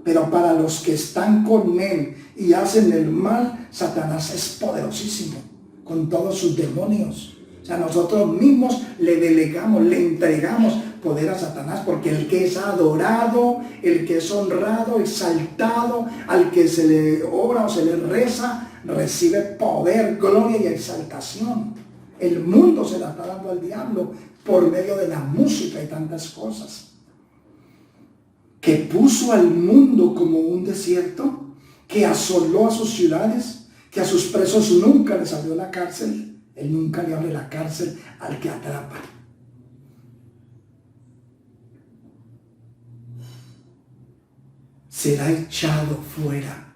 Pero para los que están con él y hacen el mal, Satanás es poderosísimo con todos sus demonios. O sea, nosotros mismos le delegamos, le entregamos poder a Satanás, porque el que es adorado, el que es honrado, exaltado, al que se le ora o se le reza, recibe poder, gloria y exaltación. El mundo se la está dando al diablo por medio de la música y tantas cosas. Que puso al mundo como un desierto, que asoló a sus ciudades, que a sus presos nunca les abrió la cárcel. Él nunca le abre la cárcel al que atrapa. Será echado fuera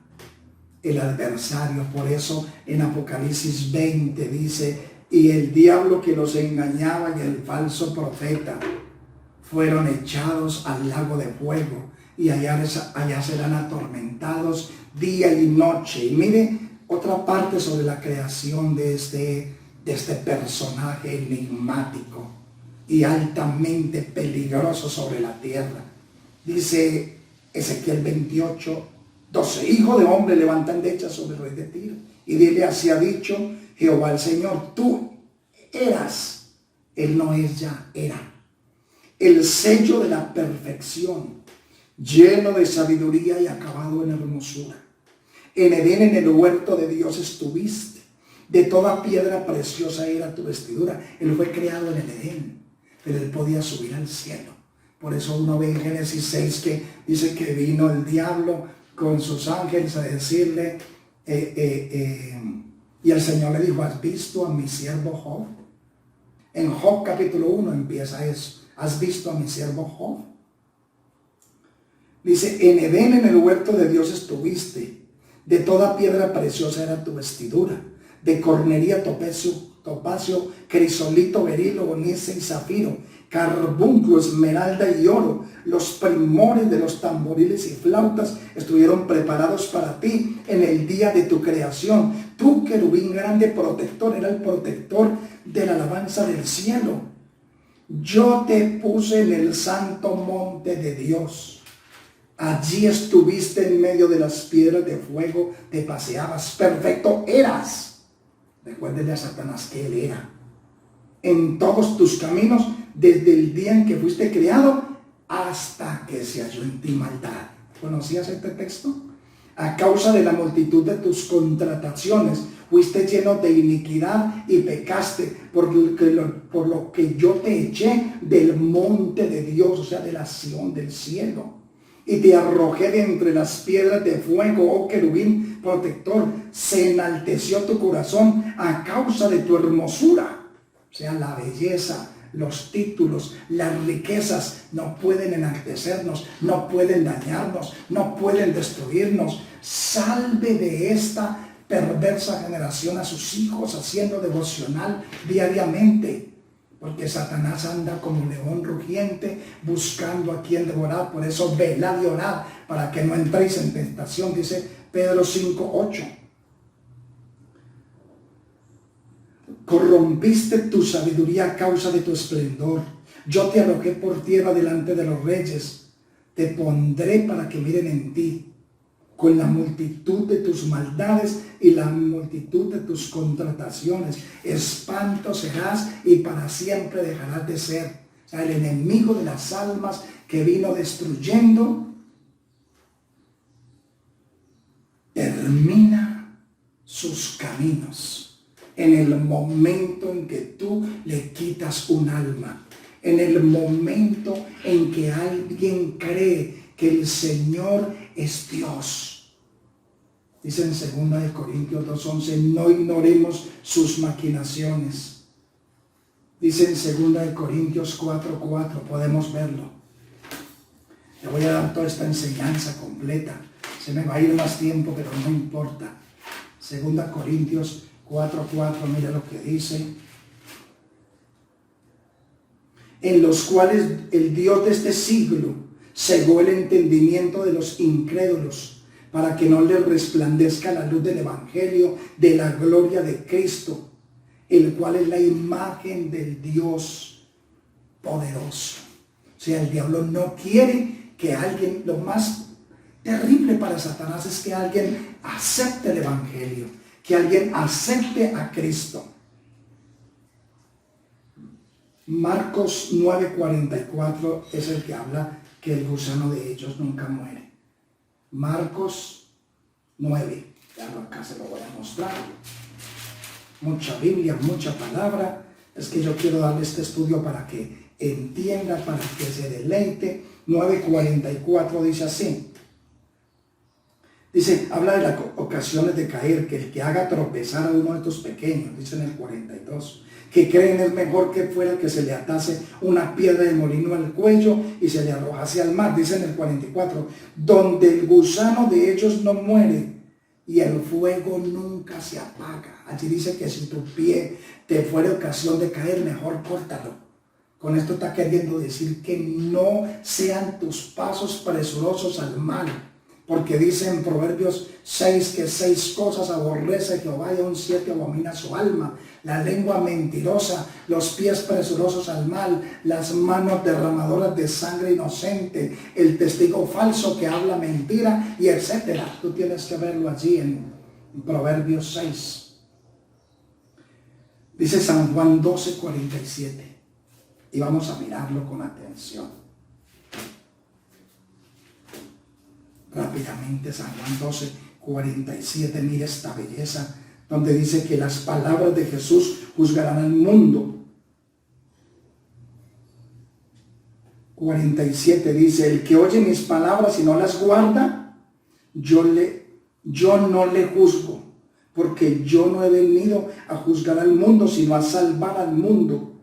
el adversario. Por eso en Apocalipsis 20 dice: y el diablo que los engañaba y el falso profeta fueron echados al lago de fuego, y allá serán atormentados día y noche. Y mire otra parte sobre la creación de este personaje enigmático y altamente peligroso sobre la tierra. Dice Ezequiel 28:12: hijo de hombre, levanta endechas sobre el rey de Tiro y dile: así ha dicho Jehová el Señor, tú eras, él no es ya, era, el sello de la perfección, lleno de sabiduría y acabado en hermosura. En Edén, en el huerto de Dios estuviste, de toda piedra preciosa era tu vestidura. Él fue creado en el Edén, pero él podía subir al cielo. Por eso uno ve en Génesis 6 que dice que vino el diablo con sus ángeles a decirle, y el Señor le dijo: ¿has visto a mi siervo Job? En Job capítulo 1 empieza eso. ¿Has visto a mi siervo Job? Dice: en Edén, en el huerto de Dios estuviste, de toda piedra preciosa era tu vestidura, de cornería, topacio, crisolito, berilo, onice y zafiro, carbunclo, esmeralda y oro. Los primores de los tamboriles y flautas estuvieron preparados para ti en el día de tu creación. Tú, querubín grande protector, era el protector de la alabanza del cielo. Yo te puse en el santo monte de Dios. Allí estuviste en medio de las piedras de fuego, te paseabas, perfecto eras. Recuérdele a Satanás que él era. En todos tus caminos, desde el día en que fuiste creado hasta que se halló en ti maldad. ¿Conocías este texto? A causa de la multitud de tus contrataciones, fuiste lleno de iniquidad y pecaste, por lo que yo te eché del monte de Dios, o sea, de la Sión, del cielo. Y te arrojé de entre las piedras de fuego, oh querubín protector. Se enalteció tu corazón a causa de tu hermosura. O sea, la belleza, los títulos, las riquezas no pueden enaltecernos, no pueden dañarnos, no pueden destruirnos. Salve de esta perversa generación a sus hijos, haciendo devocional diariamente. Porque Satanás anda como león rugiente buscando a quien devorar. Por eso velad y orad para que no entréis en tentación, dice Pedro 5:8. Corrompiste tu sabiduría a causa de tu esplendor. Yo te arrojé por tierra delante de los reyes. Te pondré para que miren en ti. Con la multitud de tus maldades y la multitud de tus contrataciones, espanto serás y para siempre dejarás de ser. O sea, el enemigo de las almas que vino destruyendo, termina sus caminos en el momento en que tú le quitas un alma, en el momento en que alguien cree que el Señor es Dios. Dice en 2 Corintios 2:11, no ignoremos sus maquinaciones. Dice en 2 Corintios 4:4, podemos verlo. Le voy a dar toda esta enseñanza completa. Se me va a ir más tiempo, pero no importa. 2 Corintios 4:4, mira lo que dice. En los cuales el Dios de este siglo cegó el entendimiento de los incrédulos, para que no les resplandezca la luz del evangelio de la gloria de Cristo, el cual es la imagen del Dios poderoso. O sea, el diablo no quiere que alguien, lo más terrible para Satanás es que alguien acepte el evangelio, que alguien acepte a Cristo. Marcos 9:44 es el que habla que el gusano de ellos nunca muere. Marcos 9, claro, acá se lo voy a mostrar. Mucha Biblia, mucha palabra. Es que yo quiero darle este estudio para que entienda, para que se deleite. 9:44 dice así. Dice, habla de las ocasiones de caer, que el que haga tropezar a uno de estos pequeños, dice en el 42, que creen es mejor que fuera que se le atase una piedra de molino al cuello y se le arrojase al mar, dice en el 44, donde el gusano de ellos no muere y el fuego nunca se apaga. Allí dice que si tu pie te fuera ocasión de caer, mejor córtalo. Con esto está queriendo decir que no sean tus pasos presurosos al mal. Porque dice en Proverbios 6 que 6 cosas aborrece Jehová y aún 7 abomina su alma. La lengua mentirosa, los pies presurosos al mal, las manos derramadoras de sangre inocente, el testigo falso que habla mentira y etcétera. Tú tienes que verlo allí en Proverbios 6. Dice San Juan 12:47 y vamos a mirarlo con atención. Rápidamente, San Juan 12:47, mira esta belleza, donde dice que las palabras de Jesús juzgarán al mundo. 47 dice, el que oye mis palabras y no las guarda, yo no le juzgo, porque yo no he venido a juzgar al mundo, sino a salvar al mundo.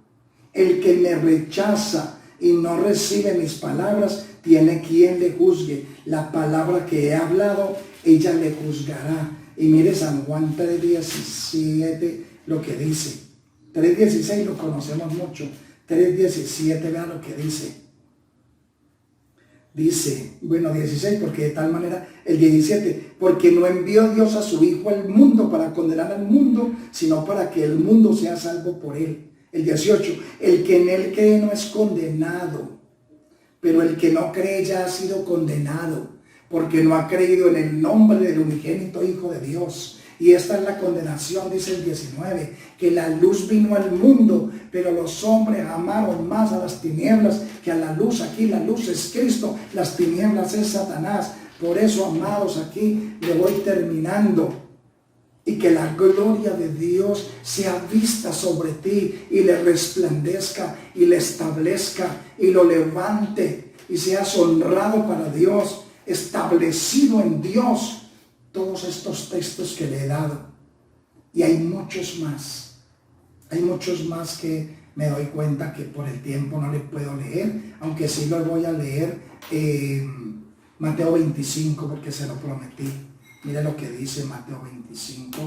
El que me rechaza y no recibe mis palabras, tiene quien le juzgue. La palabra que he hablado, ella le juzgará. Y mire San Juan 3:17 lo que dice. 3:16 lo conocemos mucho. 3:17, vean lo que dice. Dice, bueno, 16, porque de tal manera, el 17, porque no envió Dios a su Hijo al mundo para condenar al mundo, sino para que el mundo sea salvo por él. El 18, el que en él cree no es condenado, pero el que no cree ya ha sido condenado, porque no ha creído en el nombre del unigénito Hijo de Dios. Y esta es la condenación, dice el 19, que la luz vino al mundo, pero los hombres amaron más a las tinieblas que a la luz. Aquí la luz es Cristo, las tinieblas es Satanás. Por eso, amados, aquí le voy terminando. Y que la gloria de Dios sea vista sobre ti y le resplandezca y le establezca y lo levante y seas honrado para Dios, establecido en Dios. Todos estos textos que le he dado. Y hay muchos más. Hay muchos más que me doy cuenta que por el tiempo no le puedo leer, aunque sí lo voy a leer Mateo 25 porque se lo prometí. Mire lo que dice Mateo 25.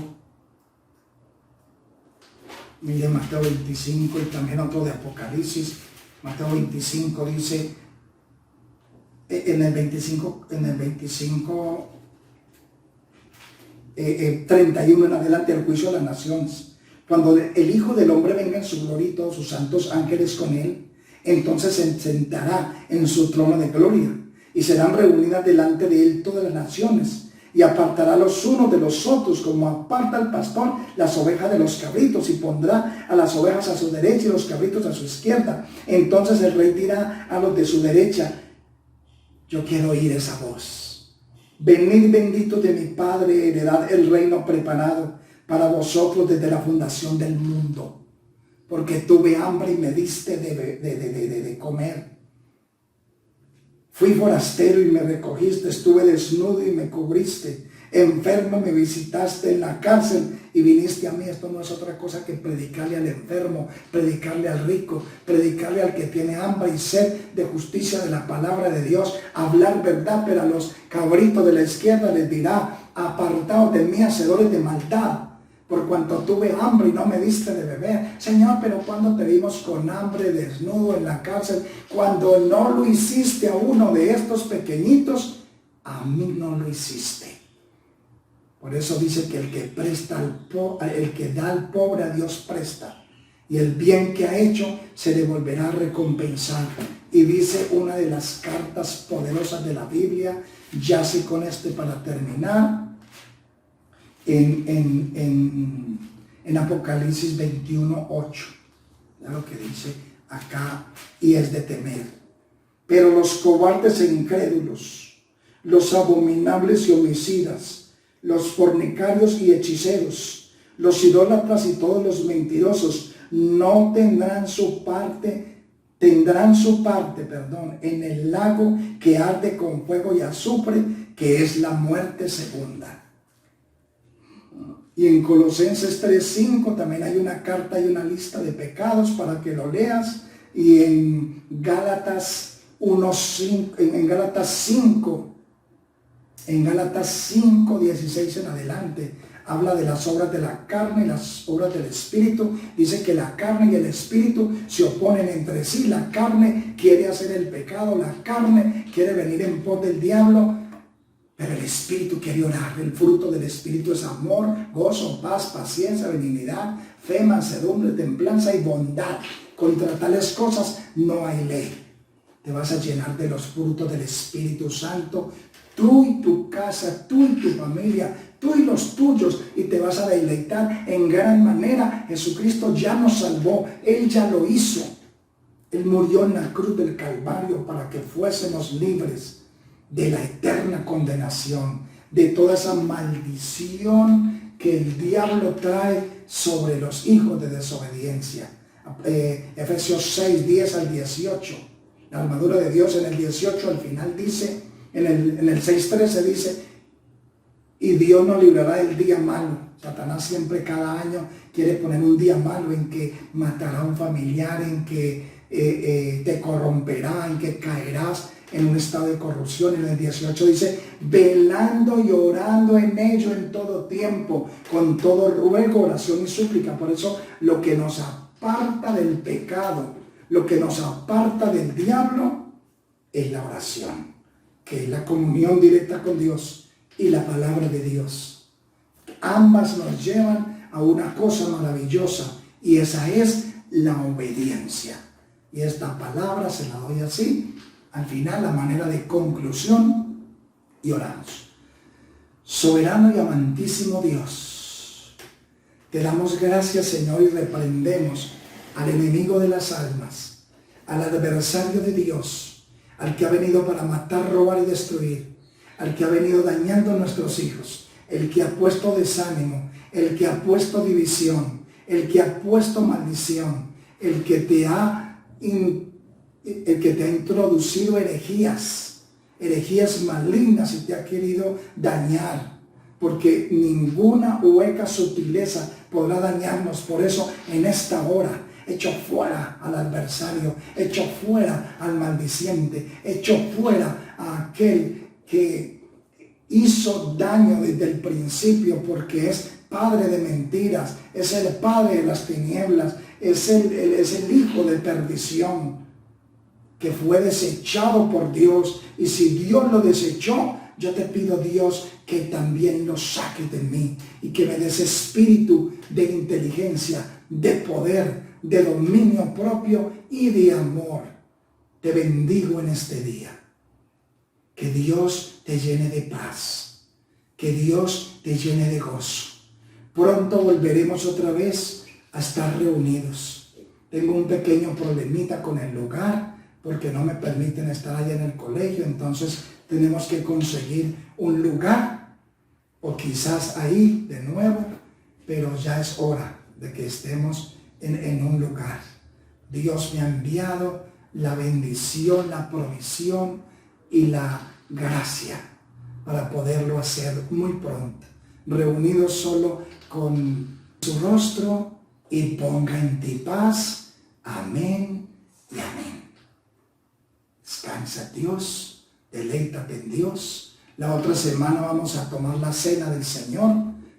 Mire Mateo 25 y también otro de Apocalipsis. Mateo 25 dice, en el 25 31 en adelante, el juicio de las naciones. Cuando el Hijo del Hombre venga en su gloria y todos sus santos ángeles con él, entonces se sentará en su trono de gloria y serán reunidas delante de él todas las naciones. Y apartará los unos de los otros, como aparta el pastor las ovejas de los cabritos, y pondrá a las ovejas a su derecha y los cabritos a su izquierda. Entonces el rey dirá a los de su derecha, yo quiero oír esa voz. Venid benditos de mi Padre, heredad el reino preparado para vosotros desde la fundación del mundo. Porque tuve hambre y me diste de comer. Fui forastero y me recogiste, estuve desnudo y me cubriste, enfermo me visitaste, en la cárcel y viniste a mí. Esto no es otra cosa que predicarle al enfermo, predicarle al rico, predicarle al que tiene hambre y sed de justicia de la palabra de Dios, hablar verdad, pero a los cabritos de la izquierda les dirá, apartaos de mí, hacedores de maldad, por cuanto tuve hambre y no me diste de beber. Señor, pero cuando te vimos con hambre, desnudo, en la cárcel, cuando no lo hiciste a uno de estos pequeñitos, a mí no lo hiciste. Por eso dice que el que presta el que da al pobre, a Dios presta, y el bien que ha hecho se le volverá a recompensar. Y dice una de las cartas poderosas de la Biblia, ya así con para terminar, en Apocalipsis 21:8. Ya lo que dice acá y es de temer. Pero los cobardes e incrédulos, los abominables y homicidas, los fornicarios y hechiceros, los idólatras y todos los mentirosos no tendrán su parte, en el lago que arde con fuego y azufre, que es la muerte segunda. Y en Colosenses 3:5 también hay una carta y una lista de pecados para que lo leas. Y en Gálatas 5:16 en adelante, habla de las obras de la carne y las obras del espíritu. Dice que la carne y el espíritu se oponen entre sí. La carne quiere hacer el pecado, la carne quiere venir en pos del diablo, pero el espíritu quiere orar. El fruto del espíritu es amor, gozo, paz, paciencia, benignidad, fe, mansedumbre, templanza y bondad. Contra tales cosas no hay ley. Te vas a llenar de los frutos del Espíritu Santo, tú y tu casa, tú y tu familia, tú y los tuyos, y te vas a deleitar en gran manera. Jesucristo ya nos salvó, Él ya lo hizo. Él murió en la cruz del Calvario para que fuésemos libres de la eterna condenación, de toda esa maldición que el diablo trae sobre los hijos de desobediencia. Efesios 6:10 al 18. La armadura de Dios en el 18 al final dice, en el 6:13 dice, y Dios nos librará del día malo. Satanás siempre cada año quiere poner un día malo en que matará a un familiar, en que te corromperá, en que caerás en un estado de corrupción. En el 18 dice, velando y orando en ello en todo tiempo, con todo ruego, oración y súplica. Por eso lo que nos aparta del pecado, lo que nos aparta del diablo, es la oración, que es la comunión directa con Dios y la palabra de Dios. Ambas nos llevan a una cosa maravillosa, y esa es la obediencia. Y esta palabra se la doy así, al final, a manera de conclusión, y oramos. Soberano y amantísimo Dios, te damos gracias, Señor, y reprendemos al enemigo de las almas, al adversario de Dios, al que ha venido para matar, robar y destruir, al que ha venido dañando a nuestros hijos, el que ha puesto desánimo, el que ha puesto división, el que ha puesto maldición, el que te ha introducido herejías malignas y te ha querido dañar, porque ninguna hueca sutileza podrá dañarnos. Por eso en esta hora echo fuera al adversario, echo fuera al maldiciente, echo fuera a aquel que hizo daño desde el principio, porque es padre de mentiras, es el padre de las tinieblas, es el hijo de perdición, que fue desechado por Dios. Y si Dios lo desechó, yo te pido, Dios, que también lo saques de mí y que me des espíritu de inteligencia, de poder, de dominio propio y de amor. Te bendigo en este día. Que Dios te llene de paz, que Dios te llene de gozo. Pronto volveremos otra vez a estar reunidos. Tengo un pequeño problemita con el lugar, porque no me permiten estar allá en el colegio, entonces tenemos que conseguir un lugar, o quizás ahí de nuevo, pero ya es hora de que estemos en un lugar. Dios me ha enviado la bendición, la provisión y la gracia para poderlo hacer muy pronto, reunidos solo con su rostro, y ponga en ti paz. Amén y amén. Descansa Dios, deleítate en Dios. La otra semana vamos a tomar la cena del Señor.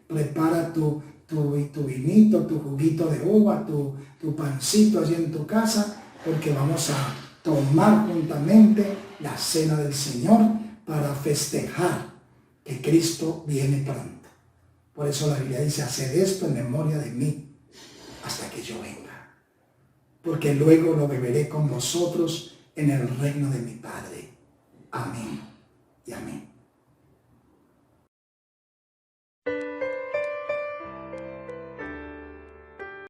Prepara tu vinito, tu juguito de uva, tu pancito allí en tu casa, porque vamos a tomar juntamente la cena del Señor para festejar que Cristo viene pronto. Por eso la Biblia dice, haced esto en memoria de mí hasta que yo venga, porque luego lo beberé con vosotros en el reino de mi Padre. Amén y amén.